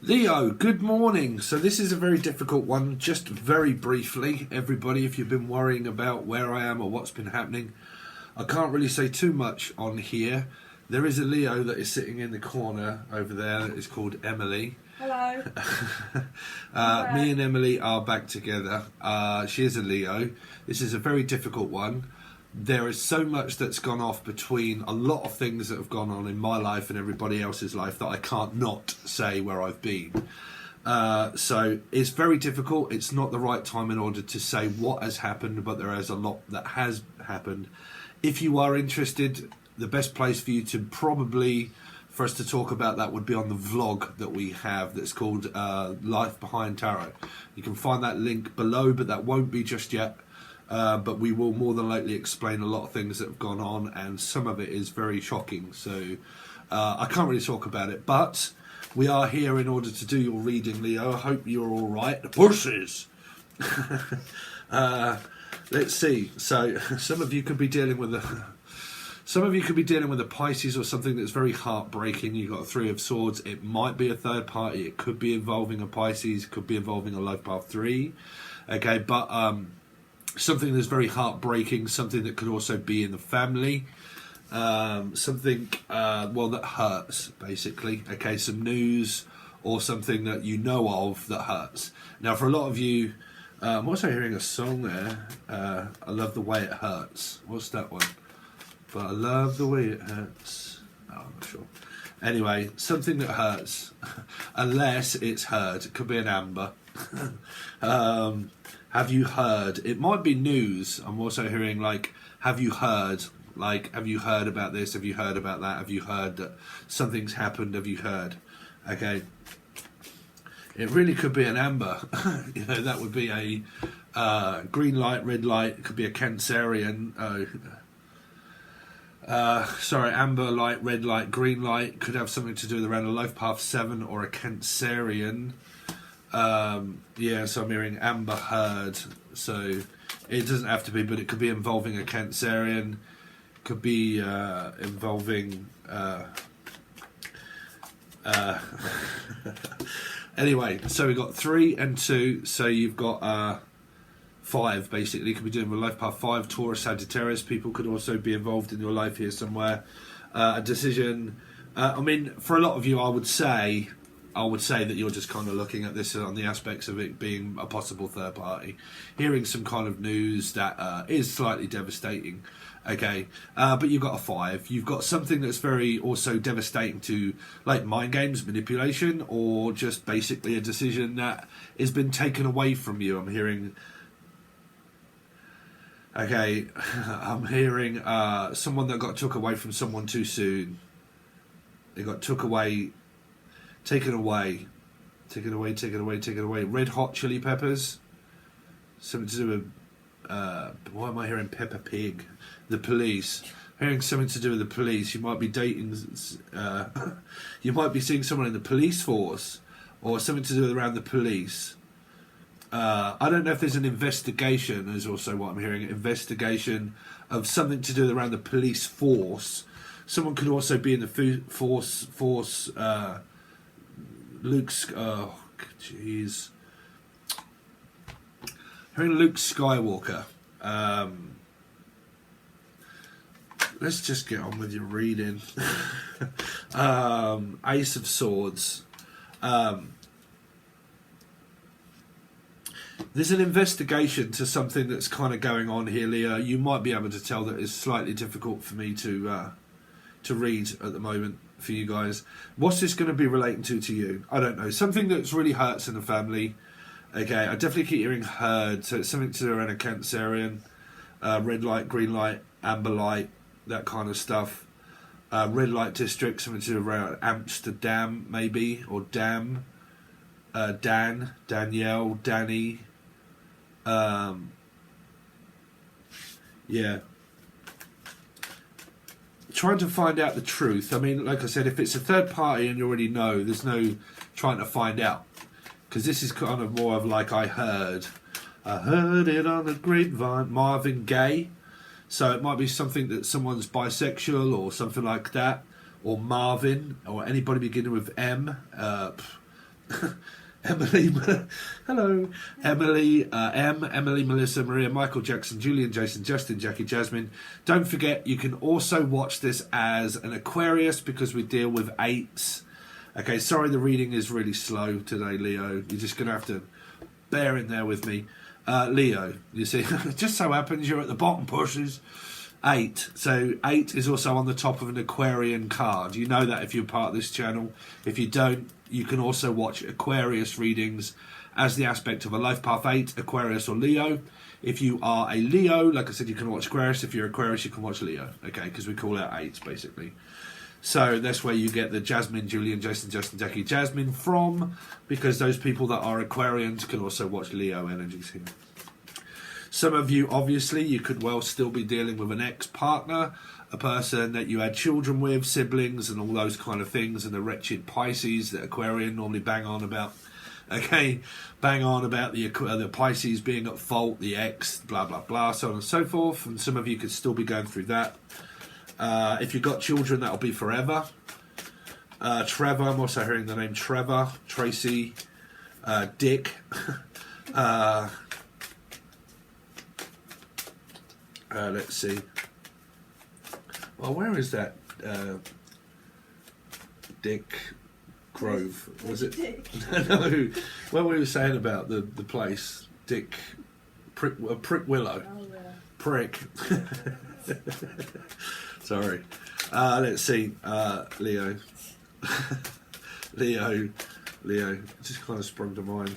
Leo, good morning. So this is a very difficult one. Just very briefly, everybody, if you've been worrying about where I am or what's been happening, I can't really say too much on here. There is a Leo that is sitting in the corner over there that is called Emily. Hello. Me and Emily are back together. She is a Leo. This is a very difficult one. There is so much that's gone off between a lot of things that have gone on in my life and everybody else's life that I can't not say where I've been. So it's very difficult. It's not the right time in order to say what has happened, but there is a lot that has happened. If you are interested, the best place for you to probably for us to talk about that would be on the vlog that we have that's called Life Behind Tarot. You can find that link below, but that won't be just yet. But we will more than likely explain a lot of things that have gone on, and some of it is very shocking. So I can't really talk about it, but we are here in order to do your reading, Leo. I hope you're all right. Horses! Let's see. So some of you could be dealing with a Pisces or something that's very heartbreaking. You've got a Three of Swords. It might be a third party. It could be involving a Pisces. It could be involving a Life Path 3. Okay, but something that's very heartbreaking, something that could also be in the family, something that hurts, basically. Okay, some news or something that you know of that hurts. Now, for a lot of you, I'm also hearing a song there. I love the way it hurts. What's that one? But I love the way it hurts. Oh, I'm not sure. Anyway, something that hurts, unless it's heard. It could be an amber. Have you heard? It might be news. I'm also hearing, like, have you heard? Like, have you heard about this? Have you heard about that? Have you heard that something's happened? Have you heard? Okay. It really could be an amber. That would be a green light, red light. It could be a Cancerian. Amber light, red light, green light. Could have something to do with around a Life Path 7 or a Cancerian. So I'm hearing amber heard, so it doesn't have to be, but it could be involving a Cancerian, could be involving anyway, so we've got 3 and 2, so you've got 5 basically. Could be doing with Life Path 5, Taurus, Sagittarius. People could also be involved in your life here somewhere. A decision, for a lot of you, I would say that you're just kind of looking at this on the aspects of it being a possible third party, hearing some kind of news that is slightly devastating. Okay, but you've got a 5. You've got something that's very also devastating to, like, mind games, manipulation, or just basically a decision that has been taken away from you. I'm hearing. Okay, I'm hearing someone that got took away from someone too soon. They got taken away. Red Hot Chili Peppers. Something to do with, why am I hearing Peppa Pig? The police. Hearing something to do with the police. You might be dating, you might be seeing someone in the police force, or something to do with around the police. I don't know if there's an investigation, is also what I'm hearing. Investigation of something to do around the police force. Someone could also be in the force, Luke's, oh, jeez. Hearing Luke Skywalker. Let's just get on with your reading. Ace of Swords. There's an investigation to something that's kind of going on here, Leah. You might be able to tell that it's slightly difficult for me to read at the moment for you guys. What's this going to be relating to you? I don't know. Something that's really hurts in the family. Okay, I definitely keep hearing heard. So it's something to do around a Cancerian. Red light, green light, amber light, that kind of stuff. Red light district, something to do around Amsterdam, maybe, or Dam. Dan, Danielle, Danny. Trying to find out the truth. I mean, like I said, if it's a third party and you already know, there's no trying to find out. Because this is kind of more of like I heard it on the grapevine, Marvin Gaye. So it might be something that someone's bisexual or something like that. Or Marvin, or anybody beginning with M. Emily, hello, Emily, Emily, Melissa, Maria, Michael, Jackson, Julian, Jason, Justin, Jackie, Jasmine. Don't forget, you can also watch this as an Aquarius because we deal with 8s. Okay, sorry the reading is really slow today, Leo. You're just going to have to bear in there with me. Leo, you see, it just so happens you're at the bottom pushes. 8. So 8 is also on the top of an Aquarian card. You know that if you're part of this channel. If you don't, you can also watch Aquarius readings as the aspect of a life path 8, Aquarius or Leo. If you are a Leo, like I said, you can watch Aquarius. If you're Aquarius, you can watch Leo. Okay, because we call out 8 basically. So that's where you get the Jasmine, Julian, Jason, Justin, Jackie, Jasmine from, because those people that are Aquarians can also watch Leo energies here. Some of you, obviously, you could well still be dealing with an ex-partner, a person that you had children with, siblings, and all those kind of things, and the wretched Pisces that Aquarian normally bang on about. Okay, bang on about the Pisces being at fault, the ex, blah, blah, blah, so on and so forth. And some of you could still be going through that. If you've got children, that'll be forever. Trevor, I'm also hearing the name Trevor, Tracy, Dick. Let's see. Well, where is that? Dick Grove, was it? No, what we were saying about the place, Dick Prick Willow. Oh, yeah. Prick. Sorry. Let's see. Leo. Leo. Just kind of sprung to mind.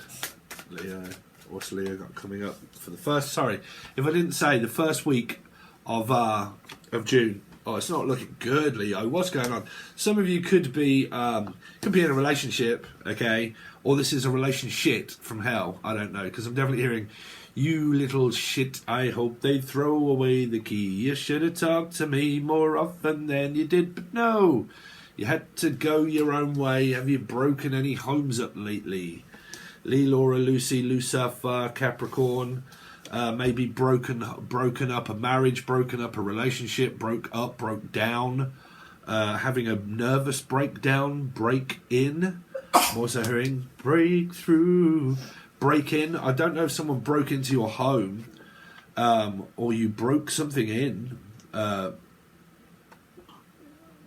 Leo. What's Leo got coming up for the first? Sorry, if I didn't say the first week of June. Oh, it's not looking good, Leo. What's going on? Some of you could be in a relationship, okay, or this is a relationship from hell. I don't know, because I'm definitely hearing, you little shit. I hope they throw away the key. You should have talked to me more often than you did, but no, you had to go your own way. Have you broken any homes up lately? Lee, Laura, Lucy, Lucifer, Capricorn, maybe broken up a marriage, broken up a relationship, broke down, having a nervous breakdown, break in. I'm also hearing breakthrough, break in. I don't know if someone broke into your home, or you broke something in. What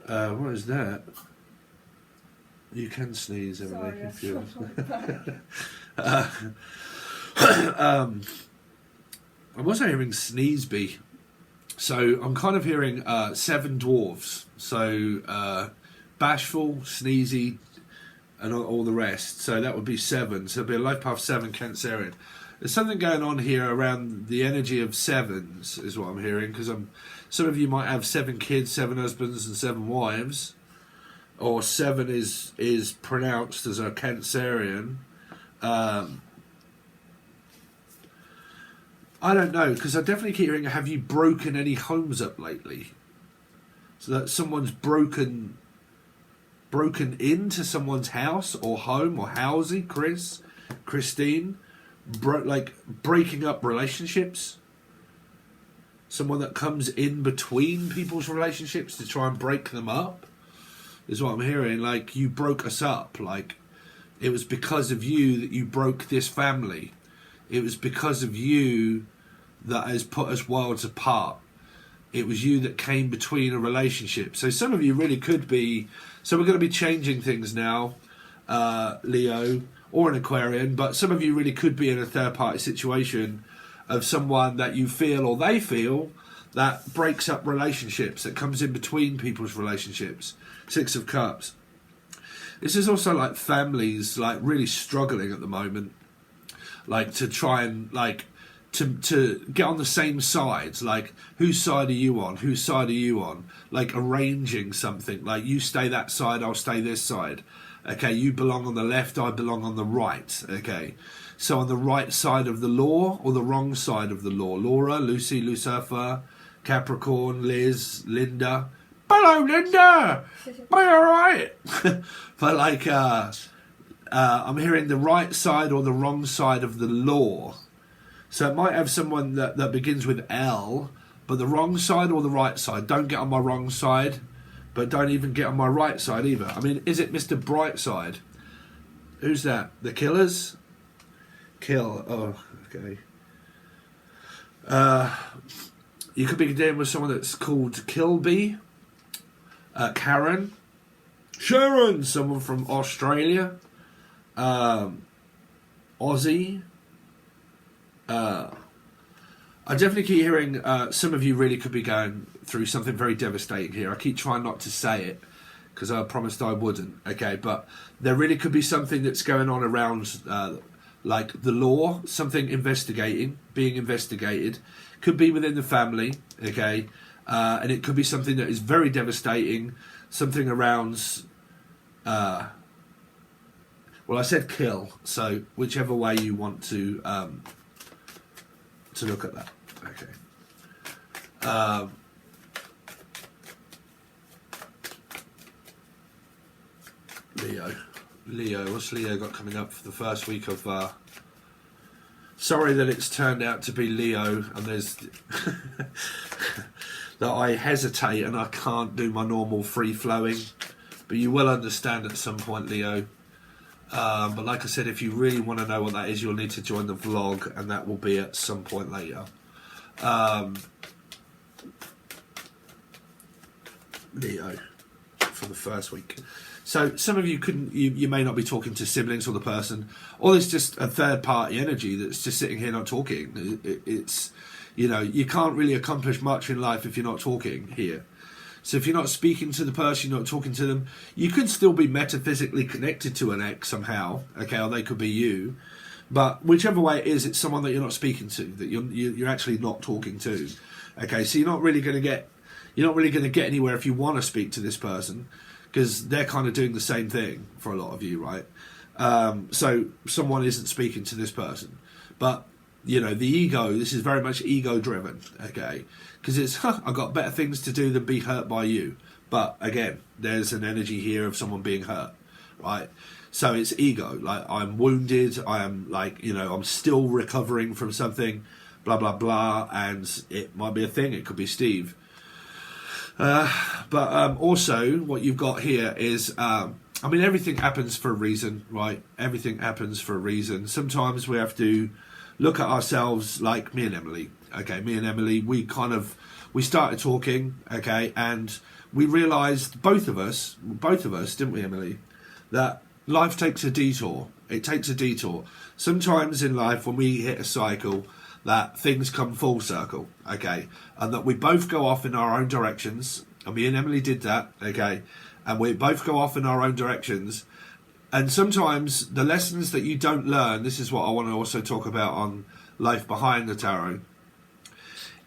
is that? You can sneeze, Emily, if you I was hearing Sneezeby. So I'm kind of hearing 7 dwarves. So bashful, sneezy, and all the rest. So that would be 7. So it'd be a life path 7 Cancerian. There's something going on here around the energy of 7s, is what I'm hearing. Because some of you might have 7 kids, 7 husbands, and 7 wives. Or 7 is pronounced as a Cancerian. I don't know, because I definitely keep hearing, have you broken any homes up lately? So that someone's broken into someone's house or home or housing, Christine, breaking up relationships. Someone that comes in between people's relationships to try and break them up. Is what I'm hearing. Like, you broke us up. Like, it was because of you that you broke this family. It was because of you that has put us worlds apart. It was you that came between a relationship. So some of you really could be. So we're going to be changing things now, Leo, or an Aquarian. But some of you really could be in a third party situation of someone that you feel or they feel that breaks up relationships, that comes in between people's relationships. 6 of Cups. This is also like families like really struggling at the moment, like to try and like to get on the same sides. Like, whose side are you on? Whose side are you on? Like arranging something. Like, you stay that side, I'll stay this side. Okay, you belong on the left, I belong on the right. Okay, so on the right side of the law or the wrong side of the law? Laura, Lucy, Lucifer, Capricorn, Liz, Linda. Hello, Linda. Are you alright? But like, I'm hearing the right side or the wrong side of the law. So it might have someone that begins with L, but the wrong side or the right side. Don't get on my wrong side, but don't even get on my right side either. I mean, is it Mr. Brightside? Who's that? The Killers? Kill. Oh, okay. You could be dealing with someone that's called Kilby. Karen. Sharon. Someone from Australia. Aussie. I definitely keep hearing some of you really could be going through something very devastating here. I keep trying not to say it because I promised I wouldn't. Okay, but there really could be something that's going on around like the law, something being investigated. Could be within the family, okay, and it could be something that is very devastating. Something around. Well, I said kill, so whichever way you want to look at that. Okay. Leo. What's Leo got coming up for the first week of... Sorry that it's turned out to be Leo, and there's... that I hesitate and I can't do my normal free-flowing. But you will understand at some point, Leo. But like I said, if you really want to know what that is, you'll need to join the vlog, and that will be at some point later. Leo, for the first week. So some of you you may not be talking to siblings or the person, or there's just a third party energy that's just sitting here not talking. It's, you can't really accomplish much in life if you're not talking here. So if you're not speaking to the person, you're not talking to them, you could still be metaphysically connected to an ex somehow, okay, or they could be you. But whichever way it is, it's someone that you're not speaking to, that you're actually not talking to. Okay, so you're not really going to get anywhere if you want to speak to this person, because they're kind of doing the same thing for a lot of you, right? So someone isn't speaking to this person, but the ego. This is very much ego driven, okay? Because it's I've got better things to do than be hurt by you. But again, there's an energy here of someone being hurt, right? So it's ego. Like, I'm wounded. I am I'm still recovering from something, blah blah blah, and it might be a thing. It could be Steve. But also what you've got here is, everything happens for a reason, right? Everything happens for a reason. Sometimes we have to look at ourselves, like me and Emily. Okay, me and Emily, we started talking, okay, and we realised, both of us, didn't we, Emily, that life takes a detour. It takes a detour. Sometimes in life, when we hit a cycle, that things come full circle, okay, and that we both go off in our own directions, and me and Emily did that, okay, and we both go off in our own directions, and sometimes the lessons that you don't learn, this is what I want to also talk about on Life Behind the Tarot,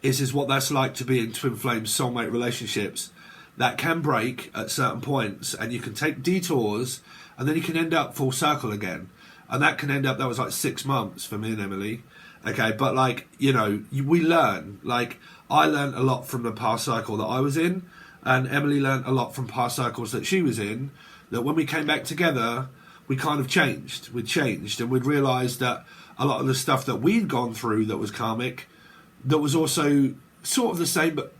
is what that's like to be in twin flame soulmate relationships that can break at certain points, and you can take detours, and then you can end up full circle again, and that was like 6 months for me and Emily. Okay, but we learn. Like, I learned a lot from the past cycle that I was in, and Emily learned a lot from past cycles that she was in, that when we came back together, we kind of changed. We'd changed, and we'd realised that a lot of the stuff that we'd gone through that was karmic, that was also sort of the same but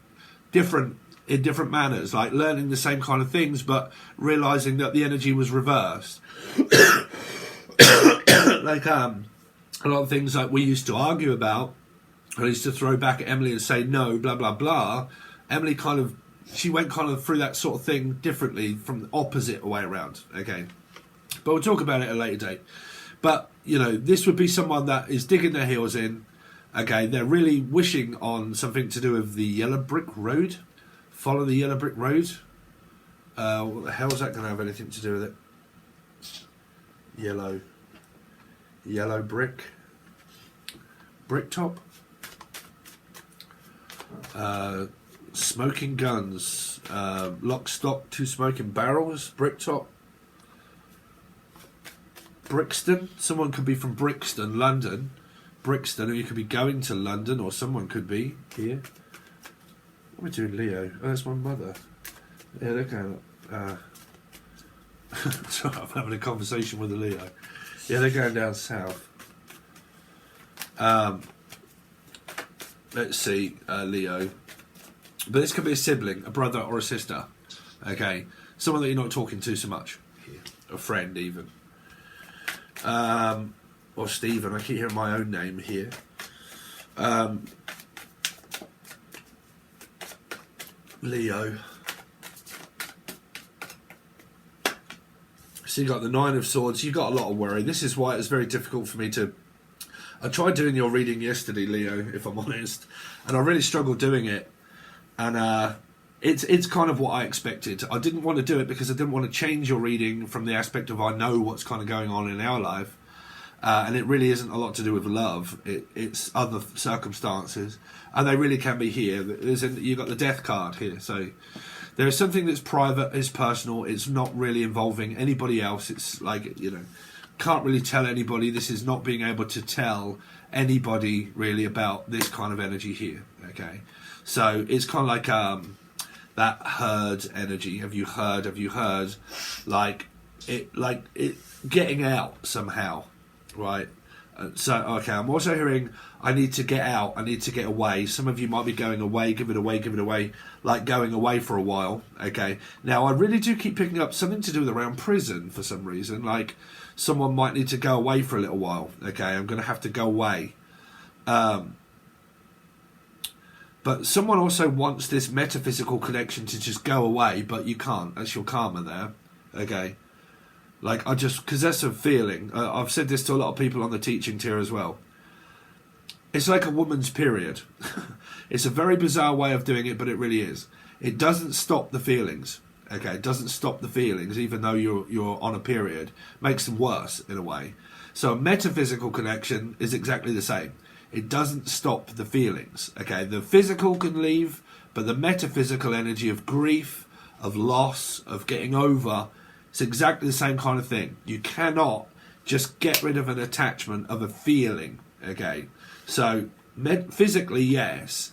different in different manners, like learning the same kind of things, but realising that the energy was reversed. A lot of things like we used to argue about, I used to throw back at Emily and say no, blah blah blah. Emily she went through that sort of thing differently, from the opposite way around. Okay, but we'll talk about it at a later date. But this would be someone that is digging their heels in. Okay, they're really wishing on something to do with the yellow brick road. Follow the yellow brick road. What the hell is that going to have anything to do with it? Yellow brick top, smoking guns, lock, stock, 2 smoking barrels, brick top, Brixton. Someone could be from Brixton, London, or you could be going to London, or someone could be here. What am I doing, Leo? Oh, that's my mother. Yeah, they're going sorry, I'm having a conversation with a Leo. Yeah, they're going down south. Let's see, Leo. But this could be a sibling, a brother or a sister. Okay, someone that you're not talking to so much. A friend, even. or Stephen, I keep hearing my own name here. Leo. So you got the Nine of Swords. You got a lot of worry. This is why it's very difficult for me to. I tried doing your reading yesterday, Leo, if I'm honest, and I really struggled doing it. And it's kind of what I expected. I didn't want to do it because I didn't want to change your reading from the aspect of I know what's kind of going on in our life, and it really isn't a lot to do with love. It's other circumstances, and they really can be here. You've got the Death card here, so. There is something that's private, is personal, it's not really involving anybody else. It's like, can't really tell anybody. This is not being able to tell anybody really about this kind of energy here, okay? So it's kind of like that herd energy. Have you heard? Like it getting out somehow, right? So, okay, I'm also hearing I need to get out, I need to get away. Some of you might be going away, give it away, like going away for a while, okay? Now, I really do keep picking up something to do with around prison for some reason, like someone might need to go away for a little while, okay? I'm going to have to go away. But someone also wants this metaphysical connection to just go away, but you can't. That's your karma there, okay? Like, because that's a feeling. I've said this to a lot of people on the teaching tier as well. It's like a woman's period. It's a very bizarre way of doing it, but it really is. It doesn't stop the feelings. Okay, it doesn't stop the feelings, even though you're on a period. Makes them worse, in a way. So a metaphysical connection is exactly the same. It doesn't stop the feelings. Okay, the physical can leave, but the metaphysical energy of grief, of loss, of getting over, it's exactly the same kind of thing. You cannot just get rid of an attachment of a feeling, okay? So, physically, yes,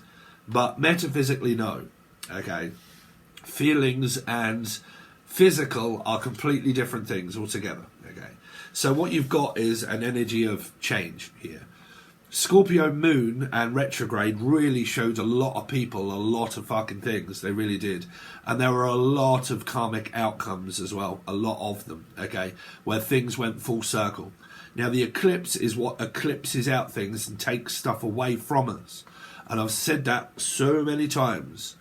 but metaphysically, no, okay? Feelings and physical are completely different things altogether, okay? So what you've got is an energy of change here. Scorpio moon and retrograde really showed a lot of people a lot of fucking things. They really did. And there were a lot of karmic outcomes as well. A lot of them, okay? Where things went full circle. Now the eclipse is what eclipses out things and takes stuff away from us. And I've said that so many times,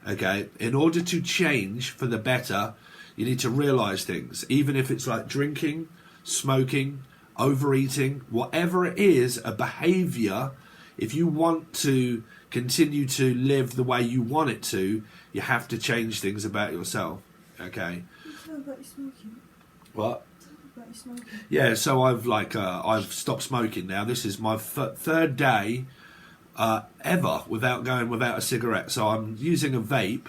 okay? In order to change for the better, you need to realise things. Even if it's like drinking, smoking, overeating, whatever it is, a behaviour, if you want to continue to live the way you want it to, you have to change things about yourself, okay? Tell me about your smoking. What? Tell me about your smoking. Yeah, so I've stopped smoking now. This is my third day ever without a cigarette. So I'm using a vape,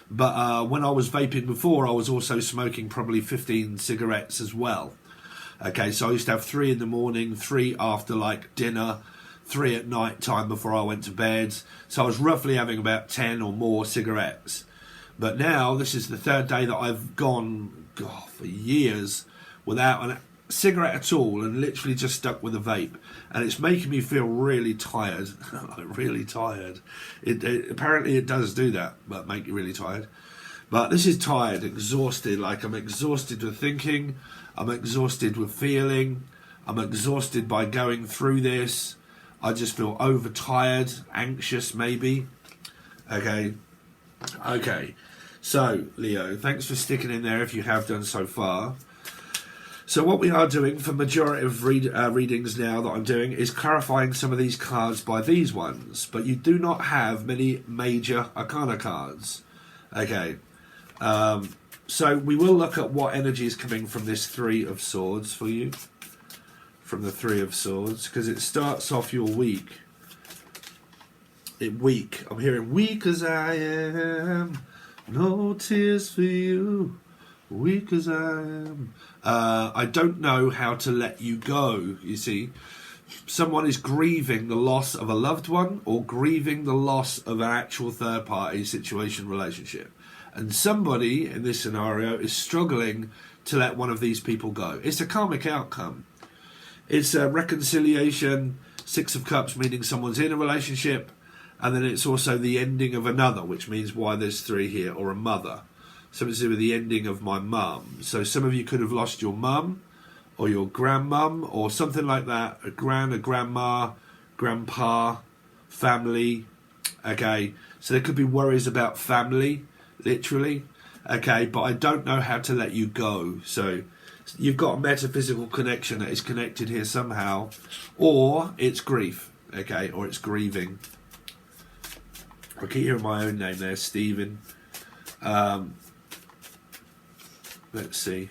but when I was vaping before, I was also smoking probably 15 cigarettes as well. Okay, so I used to have 3 in the morning, 3 after like dinner, 3 at night time before I went to bed. So I was roughly having about 10 or more cigarettes. But now this is the third day that I've gone for years without a cigarette at all and literally just stuck with a vape. And it's making me feel really tired, like really tired. Apparently it does do that, but make you really tired. But this is tired, exhausted, like I'm exhausted with thinking, I'm exhausted with feeling, I'm exhausted by going through this. I just feel overtired, anxious maybe. Okay. So, Leo, thanks for sticking in there if you have done so far. So what we are doing for majority of readings now that I'm doing is clarifying some of these cards by these ones. But you do not have many major arcana cards. Okay. So we will look at what energy is coming from this 3 of Swords for you. From the 3 of Swords. Because it starts off your week. I'm hearing weak as I am. No tears for you. Weak as I am. I don't know how to let you go, you see. Someone is grieving the loss of a loved one or grieving the loss of an actual third party situation, relationship. And somebody in this scenario is struggling to let one of these people go. It's a karmic outcome. It's a reconciliation, 6 of Cups, meaning someone's in a relationship. And then it's also the ending of another, which means why there's 3 here, or a mother. Something to do with the ending of my mum. So some of you could have lost your mum, or your grandmum, or something like that. A grandma, grandpa, family. Okay, so there could be worries about family, literally. Okay, but I don't know how to let you go. So you've got a metaphysical connection that is connected here somehow, or it's grief. Okay, or it's grieving. I keep hearing my own name there, Stephen. Let's see.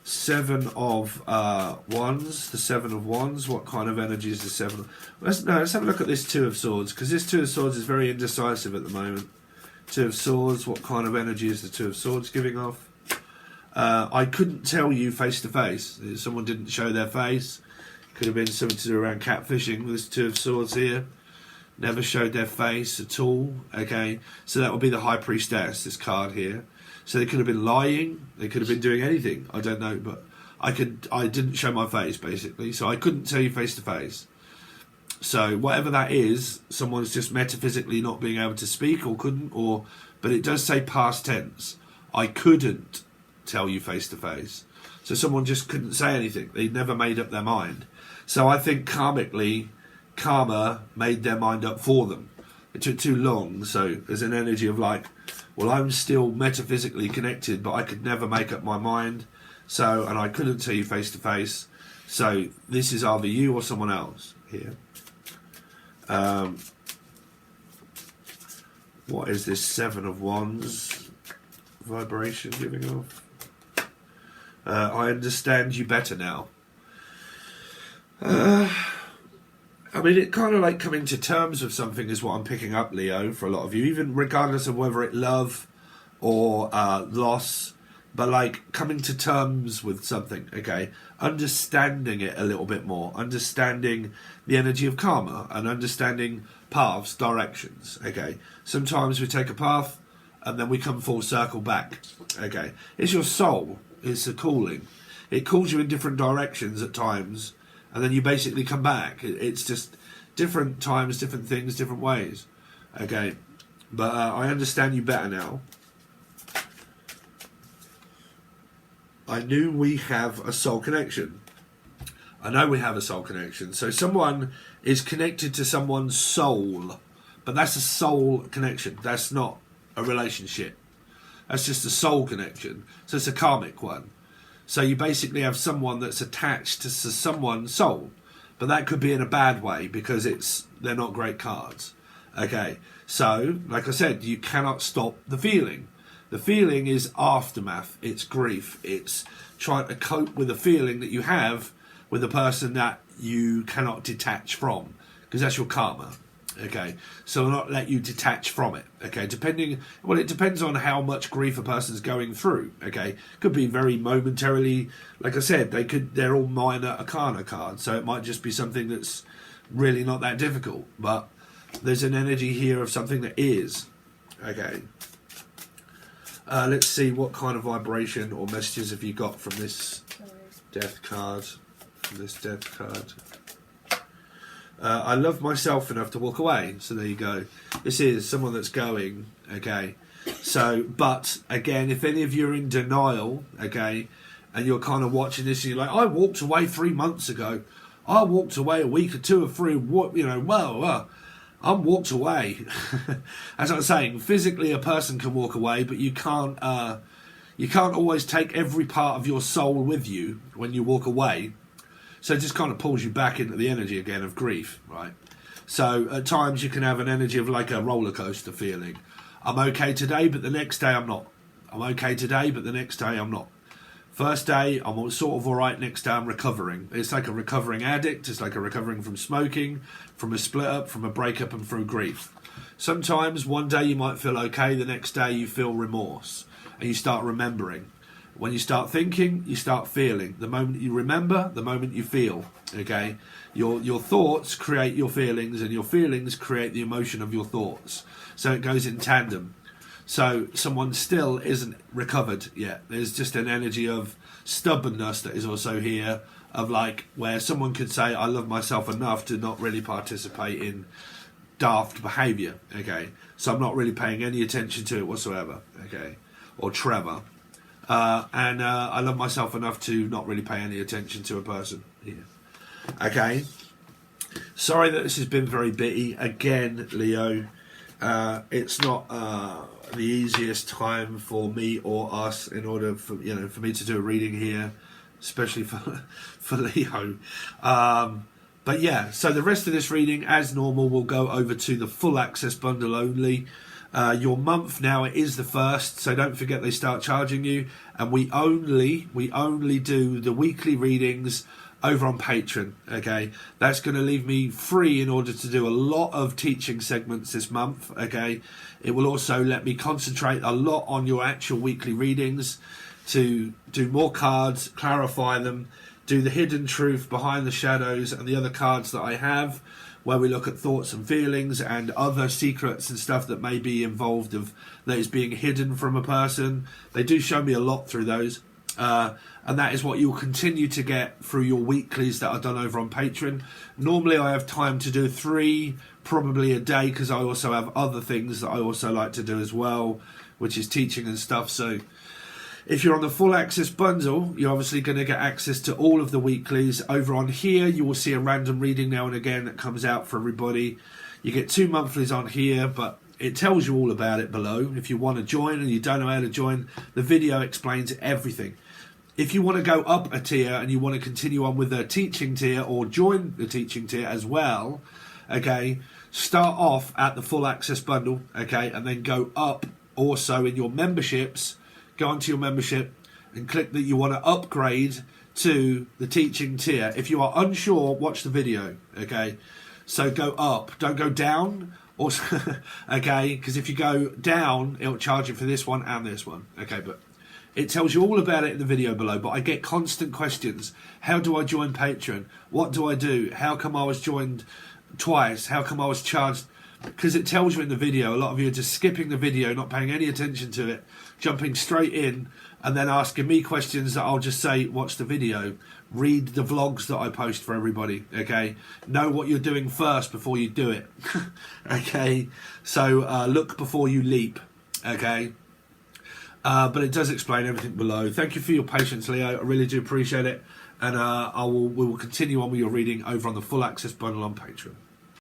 Seven of Wands. The Seven of Wands. What kind of energy is the Seven? Let's have a look at this Two of Swords, because this Two of Swords is very indecisive at the moment. Two of Swords. What kind of energy is the Two of Swords giving off? I couldn't tell you face to face. Someone didn't show their face. Could have been something to do around catfishing with this Two of Swords here. Never showed their face at all. Okay, so that would be the High Priestess, this card here. So they could have been lying. They could have been doing anything. I don't know, but I didn't show my face basically, so I couldn't tell you face to face. So whatever that is, someone's just metaphysically not being able to speak or couldn't, but it does say past tense. I couldn't tell you face to face. So someone just couldn't say anything. They never made up their mind. So I think karmically, karma made their mind up for them. It took too long, so there's an energy of like, well, I'm still metaphysically connected, but I could never make up my mind. So, and I couldn't tell you face to face. So this is either you or someone else here. What is this Seven of Wands vibration giving off? I understand you better now. I mean, it kind of like coming to terms with something is what I'm picking up, Leo, for a lot of you, even regardless of whether it's love or loss, but like coming to terms with something, okay? Understanding it a little bit more, understanding the energy of karma and understanding paths, directions, okay? Sometimes we take a path and then we come full circle back, okay? It's your soul, it's a calling. It calls you in different directions at times, and then you basically come back. It's just different times, different things, different ways. Okay, but I understand you better now. I knew we have a soul connection. I know we have a soul connection. So someone is connected to someone's soul, but that's a soul connection. That's not a relationship. That's just a soul connection. So it's a karmic one. So you basically have someone that's attached to someone's soul, but that could be in a bad way because they're not great cards. Okay, so like I said, you cannot stop the feeling. The feeling is aftermath. It's grief. It's trying to cope with a feeling that you have with a person that you cannot detach from, because that's your karma. Okay, so not let you detach from it. Okay, it depends on how much grief a person's going through. Okay, could be very momentarily. Like I said, they're all minor arcana cards, so it might just be something that's really not that difficult. But there's an energy here of something that is. Okay, let's see what kind of vibration or messages have you got from this death card. I love myself enough to walk away. So there you go. This is someone that's going. Okay. So, but again, if any of you are in denial, okay, and you're kind of watching this, and you're like, I walked away 3 months ago. I walked away a week or two or three. I'm walked away. As I was saying, physically a person can walk away, but you can't always take every part of your soul with you when you walk away. So it just kind of pulls you back into the energy again of grief, right? So at times you can have an energy of like a roller coaster feeling. I'm okay today, but the next day I'm not. I'm okay today, but the next day I'm not. First day, I'm sort of all right. Next day, I'm recovering. It's like a recovering addict. It's like a recovering from smoking, from a split up, from a breakup, and through grief. Sometimes one day you might feel okay. The next day you feel remorse, and you start remembering. When you start thinking, you start feeling. The moment you remember, the moment you feel. Okay, your thoughts create your feelings, and your feelings create the emotion of your thoughts. So it goes in tandem. So someone still isn't recovered yet. There's just an energy of stubbornness that is also here, of like where someone could say, I love myself enough to not really participate in daft behaviour. Okay, so I'm not really paying any attention to it whatsoever. Okay, or Trevor. and I love myself enough to not really pay any attention to a person here. Okay. Sorry that this has been very bitty. Again, Leo, it's not the easiest time for me or us in order for me to do a reading here, especially for Leo. But yeah, so the rest of this reading, as normal, will go over to the full access bundle only. Your month now, it is the 1st, so don't forget they start charging you, and we only do the weekly readings over on Patron. Okay, that's going to leave me free in order to do a lot of teaching segments this month. Okay, it will also let me concentrate a lot on your actual weekly readings, to do more cards, clarify them, do the hidden truth behind the shadows and the other cards that I have, where we look at thoughts and feelings and other secrets and stuff that may be involved that is being hidden from a person. They do show me a lot through those. And that is what you'll continue to get through your weeklies that are done over on Patreon. Normally I have time to do 3, probably a day, because I also have other things that I also like to do as well, which is teaching and stuff. So if you're on the full access bundle, you're obviously going to get access to all of the weeklies. Over on here, you will see a random reading now and again that comes out for everybody. You get 2 monthlies on here, but it tells you all about it below. If you want to join and you don't know how to join, the video explains everything. If you want to go up a tier and you want to continue on with the teaching tier or join the teaching tier as well, okay, start off at the full access bundle, okay, and then go up also in your memberships. Go onto your membership and click that you want to upgrade to the teaching tier. If you are unsure, watch the video, okay? So go up, don't go down, also, okay? Because if you go down, it'll charge you for this one and this one, okay? But it tells you all about it in the video below. But I get constant questions. How do I join Patreon? What do I do? How come I was joined twice? How come I was charged? Because it tells you in the video. A lot of you are just skipping the video, not paying any attention to it, jumping straight in and then asking me questions that I'll just say, watch the video, read the vlogs that I post for everybody, okay? Know what you're doing first before you do it, okay? So look before you leap, okay? But it does explain everything below. Thank you for your patience, Leo. I really do appreciate it. And we will continue on with your reading over on the full access bundle on Patreon.